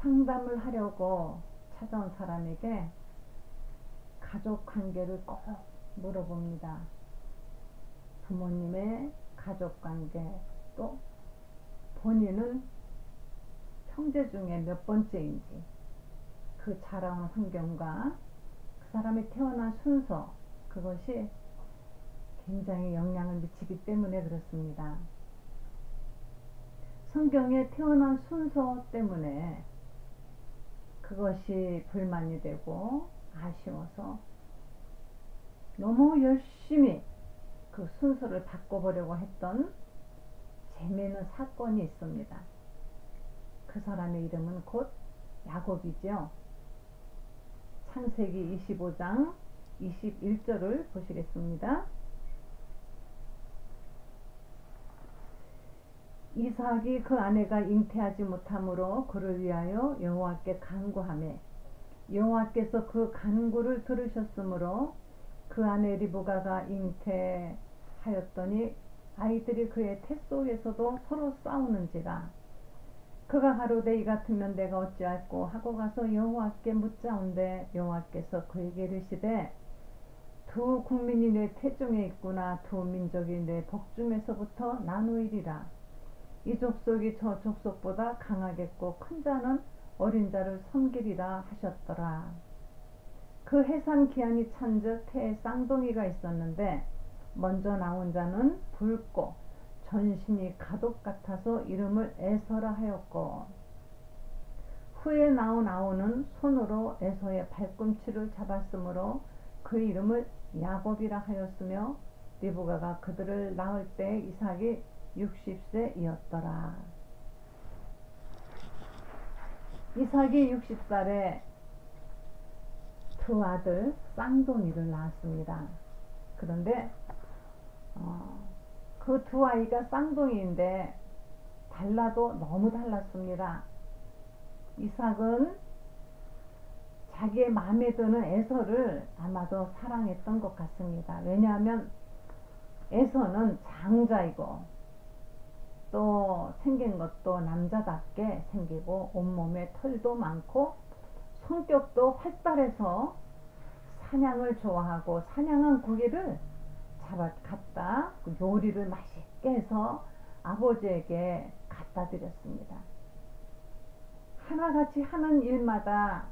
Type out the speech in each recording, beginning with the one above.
상담을 하려고 찾아온 사람에게 가족 관계를 꼭 물어봅니다. 부모님의 가족 관계, 또 본인은 형제 중에 몇 번째인지, 그 자라온 환경과 그 사람이 태어난 순서, 그것이 굉장히 영향을 미치기 때문에 그렇습니다. 성경에 태어난 순서 때문에 그것이 불만이 되고 아쉬워서 너무 열심히 그 순서를 바꿔보려고 했던 재미있는 사건이 있습니다. 그 사람의 이름은 곧 야곱이죠. 창세기 25장 21절을 보시겠습니다. 이삭이 그 아내가 잉태하지 못함으로 그를 위하여 여호와께 간구하매 여호와께서 그 간구를 들으셨으므로 그 아내 리브가가 잉태하였더니 아이들이 그의 태 속에서도 서로 싸우는지라. 그가 가로되 이 같으면 내가 어찌할꼬 하고 가서 여호와께 묻자온대 여호와께서 그에게 이르시되 두 국민이 내 태중에 있구나. 두 민족이 내 복중에서부터 나누이리라. 이 족속이 저 족속보다 강하겠고 큰 자는 어린 자를 섬기리라 하셨더라. 그 해산 기한이 찬즉 태에 쌍둥이가 있었는데 먼저 나온 자는 붉고 전신이 가독 같아서 이름을 에서라 하였고 후에 나온 아우는 손으로 에서의 발꿈치를 잡았으므로 그 이름을 야곱이라 하였으며 리브가가 그들을 낳을 때 이삭이 60세이었더라. 이삭이 60살에 두 아들 쌍둥이를 낳았습니다. 그런데 그 두 아이가 쌍둥이인데 달라도 너무 달랐습니다. 이삭은 자기의 마음에 드는 에서를 아마도 사랑했던 것 같습니다. 왜냐하면 에서는 장자이고 또 생긴 것도 남자답게 생기고 온몸에 털도 많고 성격도 활달해서 사냥을 좋아하고 사냥한 고기를 갖다 요리를 맛있게 해서 아버지에게 갖다 드렸습니다. 하나같이 하는 일마다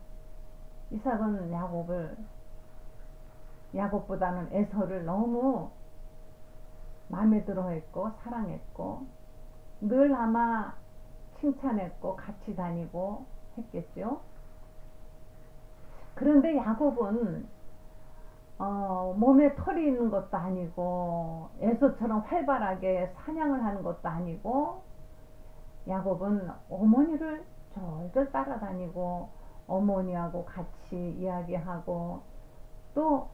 이삭은 야곱보다는 에서를 너무 마음에 들어 했고 사랑했고 늘 아마 칭찬했고 같이 다니고 했겠죠. 그런데 야곱은 몸에 털이 있는 것도 아니고 에서처럼 활발하게 사냥을 하는 것도 아니고 야곱은 어머니를 절절 따라다니고 어머니하고 같이 이야기하고 또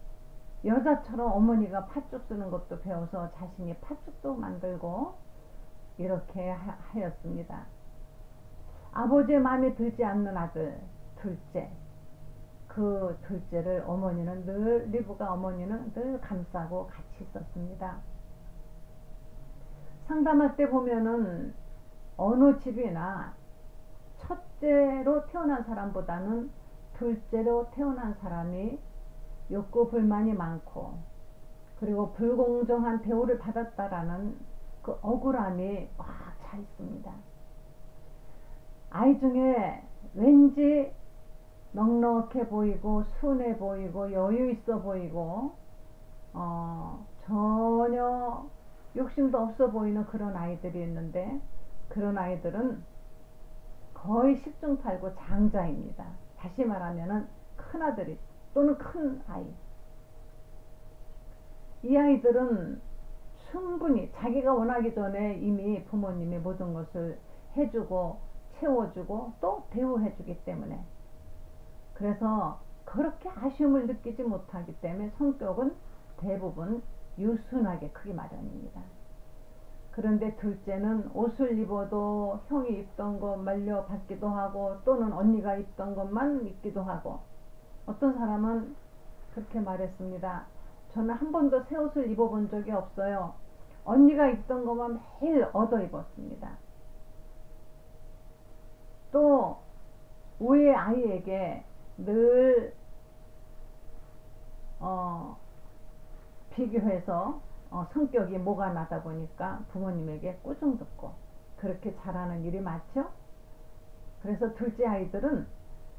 여자처럼 어머니가 팥죽 쓰는 것도 배워서 자신이 팥죽도 만들고 이렇게 하였습니다. 아버지의 마음에 들지 않는 아들 둘째, 그 둘째를 어머니는 늘 리브가 어머니는 늘 감싸고 같이 있었습니다. 상담할 때 보면은 어느 집이나 첫째로 태어난 사람보다는 둘째로 태어난 사람이 욕구 불만이 많고 그리고 불공정한 대우를 받았다라는 그 억울함이 꽉 차 있습니다. 아이 중에 왠지 넉넉해 보이고 순해 보이고 여유 있어 보이고 전혀 욕심도 없어 보이는 그런 아이들이 있는데 그런 아이들은 거의 10중 8구 장자입니다. 다시 말하면 큰아들이 또는 큰 아이. 이 아이들은 충분히 자기가 원하기 전에 이미 부모님이 모든 것을 해주고 채워주고 또 대우해주기 때문에 그래서 그렇게 아쉬움을 느끼지 못하기 때문에 성격은 대부분 유순하게 크기 마련입니다. 그런데 둘째는 옷을 입어도 형이 입던 것 말려 받기도 하고 또는 언니가 입던 것만 입기도 하고 어떤 사람은 그렇게 말했습니다. 저는 한 번도 새 옷을 입어본 적이 없어요. 언니가 입던 것만 매일 얻어 입었습니다. 또 우리 아이에게 늘 비교해서 성격이 뭐가 나다 보니까 부모님에게 꾸중 듣고 그렇게 자라는 일이 많죠. 그래서 둘째 아이들은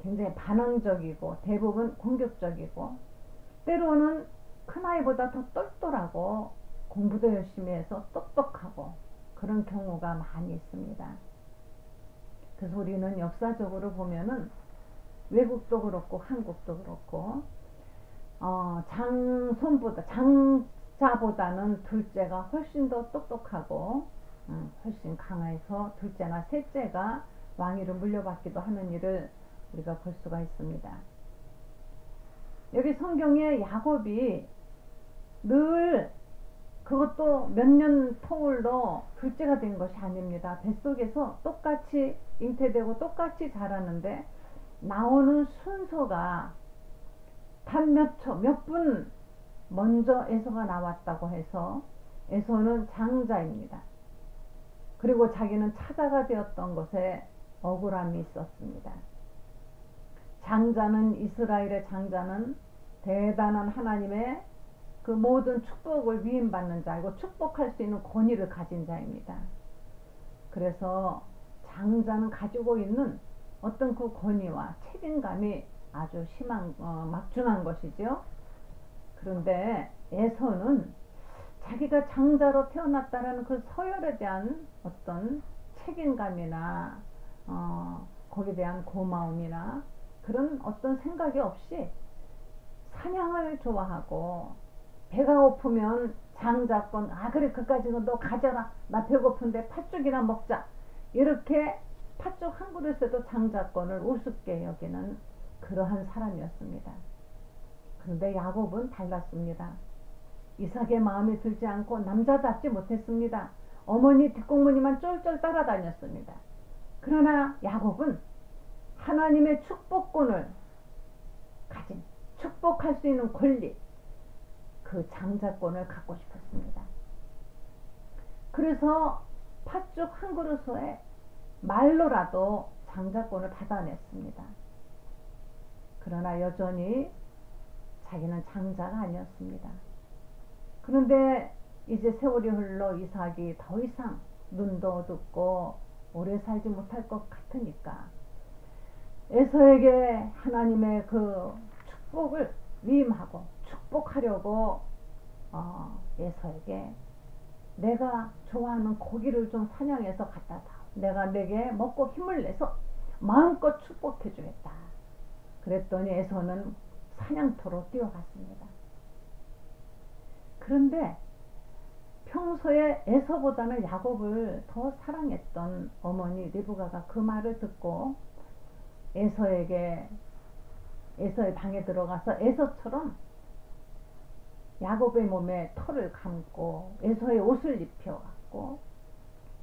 굉장히 반항적이고 대부분 공격적이고 때로는 큰아이보다 더 똘똘하고 공부도 열심히 해서 똑똑하고 그런 경우가 많이 있습니다. 그래서 우리는 역사적으로 보면은 외국도 그렇고 한국도 그렇고 장자보다는 둘째가 훨씬 더 똑똑하고 훨씬 강해서 둘째나 셋째가 왕위를 물려받기도 하는 일을 우리가 볼 수가 있습니다. 여기 성경에 야곱이 늘 그것도 몇 년 터울로 둘째가 된 것이 아닙니다. 뱃속에서 똑같이 잉태되고 똑같이 자라는데 나오는 순서가 단 몇 초, 몇 분 먼저 에서가 나왔다고 해서 에서는 장자입니다. 그리고 자기는 차자가 되었던 것에 억울함이 있었습니다. 장자는, 이스라엘의 장자는 대단한 하나님의 그 모든 축복을 위임받는 자이고 축복할 수 있는 권위를 가진 자입니다. 그래서 장자는 가지고 있는 어떤 그 권위와 책임감이 아주 막중한 것이죠. 그런데 에서는 자기가 장자로 태어났다는 그 서열에 대한 어떤 책임감이나 거기에 대한 고마움이나 그런 어떤 생각이 없이 사냥을 좋아하고 배가 고프면 장자권 그래 그까지는 너 가져라 나 배고픈데 팥죽이나 먹자 이렇게 팥죽 한 그릇에도 장자권을 우습게 여기는 그러한 사람이었습니다. 그런데 야곱은 달랐습니다. 이삭의 마음에 들지 않고 남자답지 못했습니다. 어머니 뒷공무니만 쫄쫄 따라다녔습니다. 그러나 야곱은 하나님의 축복권을 가진 축복할 수 있는 권리 그 장자권을 갖고 싶었습니다. 그래서 팥죽 한 그릇에 말로라도 장자권을 받아냈습니다. 그러나 여전히 자기는 장자가 아니었습니다. 그런데 이제 세월이 흘러 이삭이 더 이상 눈도 어둡고 오래 살지 못할 것 같으니까 에서에게 하나님의 그 축복을 위임하고 축복하려고 에서에게 내가 좋아하는 고기를 좀 사냥해서 갖다 다 내가 내게 먹고 힘을 내서 마음껏 축복해 주겠다. 그랬더니 에서는 사냥터로 뛰어갔습니다. 그런데 평소에 에서보다는 야곱을 더 사랑했던 어머니 리브가가 그 말을 듣고 에서의 방에 들어가서 에서처럼 야곱의 몸에 털을 감고 에서의 옷을 입혀갖고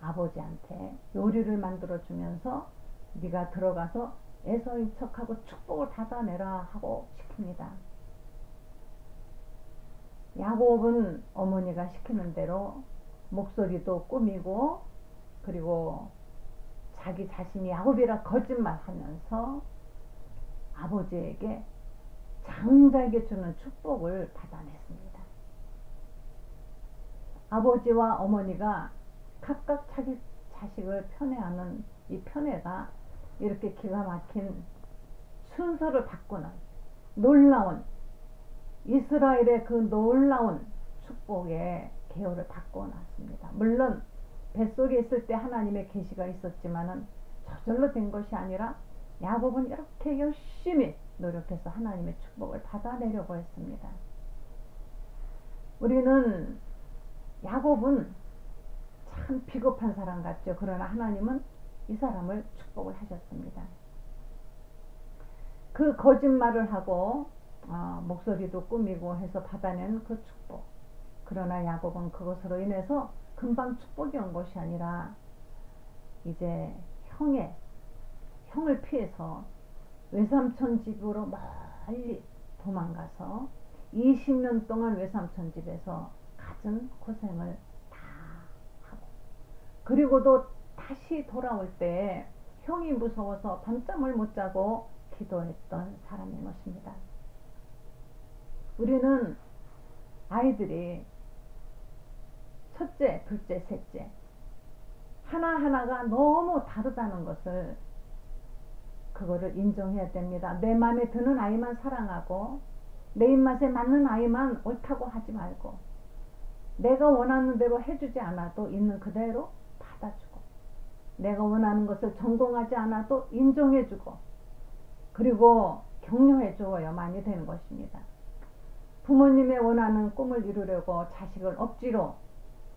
아버지한테 요리를 만들어 주면서 네가 들어가서 에서인 척하고 축복을 받아내라 하고 시킵니다. 야곱은 어머니가 시키는 대로 목소리도 꾸미고 그리고 자기 자신이 야곱이라 거짓말하면서 아버지에게 장자에게 주는 축복을 받아냈습니다. 아버지와 어머니가 각각 자기 자식을 편애하는 이 편애가 이렇게 기가 막힌 순서를 바꾸는 놀라운 이스라엘의 그 놀라운 축복의 계율을 바꿔놨습니다. 물론 뱃속에 있을 때 하나님의 계시가 있었지만은 저절로 된 것이 아니라 야곱은 이렇게 열심히 노력해서 하나님의 축복을 받아내려고 했습니다. 우리는 야곱은 참 비겁한 사람 같죠. 그러나 하나님은 이 사람을 축복을 하셨습니다. 그 거짓말을 하고 목소리도 꾸미고 해서 받아낸 그 축복. 그러나 야곱은 그것으로 인해서 금방 축복이 온 것이 아니라 이제 형을 피해서 외삼촌 집으로 멀리 도망가서 20년 동안 외삼촌 집에서 갖은 고생을 다 하고 그리고도 다시 돌아올 때 형이 무서워서 밤잠을 못 자고 기도했던 사람인 것입니다. 우리는 아이들이 첫째, 둘째, 셋째 하나하나가 너무 다르다는 것을 그거를 인정해야 됩니다. 내 마음에 드는 아이만 사랑하고 내 입맛에 맞는 아이만 옳다고 하지 말고 내가 원하는 대로 해주지 않아도 있는 그대로 받아주고 내가 원하는 것을 전공하지 않아도 인정해주고 그리고 격려해줘야만이 되는 것입니다. 부모님의 원하는 꿈을 이루려고 자식을 억지로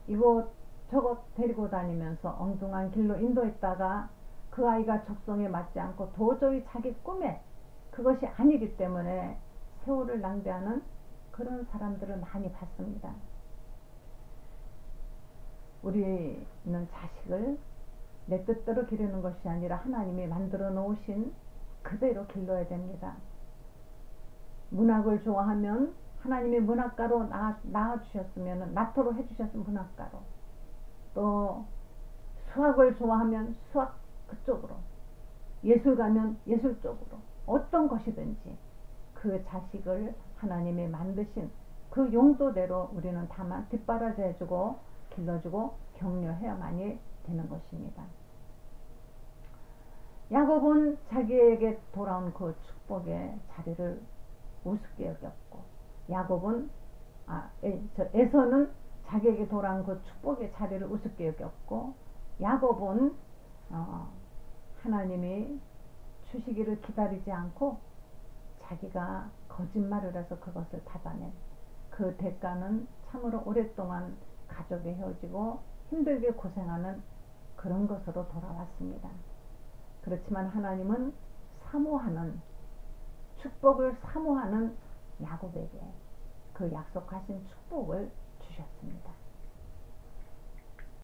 이곳 저곳 데리고 다니면서 엉뚱한 길로 인도했다가 그 아이가 적성에 맞지 않고 도저히 자기 꿈에 그것이 아니기 때문에 세월을 낭비하는 그런 사람들을 많이 봤습니다. 우리는 자식을 내 뜻대로 기르는 것이 아니라 하나님이 만들어 놓으신 그대로 길러야 됩니다. 문학을 좋아하면 하나님이 문학가로 낳아주셨으면 낳도록 해주셨으면 문학가로, 또 수학을 좋아하면 수학 그쪽으로, 예술 가면 예술 쪽으로, 어떤 것이든지 그 자식을 하나님이 만드신 그 용도대로 우리는 다만 뒷바라지 해주고 길러주고 격려해야만이 되는 것입니다. 야곱은 자기에게 돌아온 그 축복의 자리를 우습게 여겼고 에서는 자기에게 돌아온 그 축복의 자리를 우습게 여겼고 야곱은 하나님이 주시기를 기다리지 않고 자기가 거짓말을 해서 그것을 받아낸 그 대가는 참으로 오랫동안 가족이 헤어지고 힘들게 고생하는 그런 것으로 돌아왔습니다. 그렇지만 하나님은 축복을 사모하는 야곱에게 그 약속하신 축복을 주셨습니다.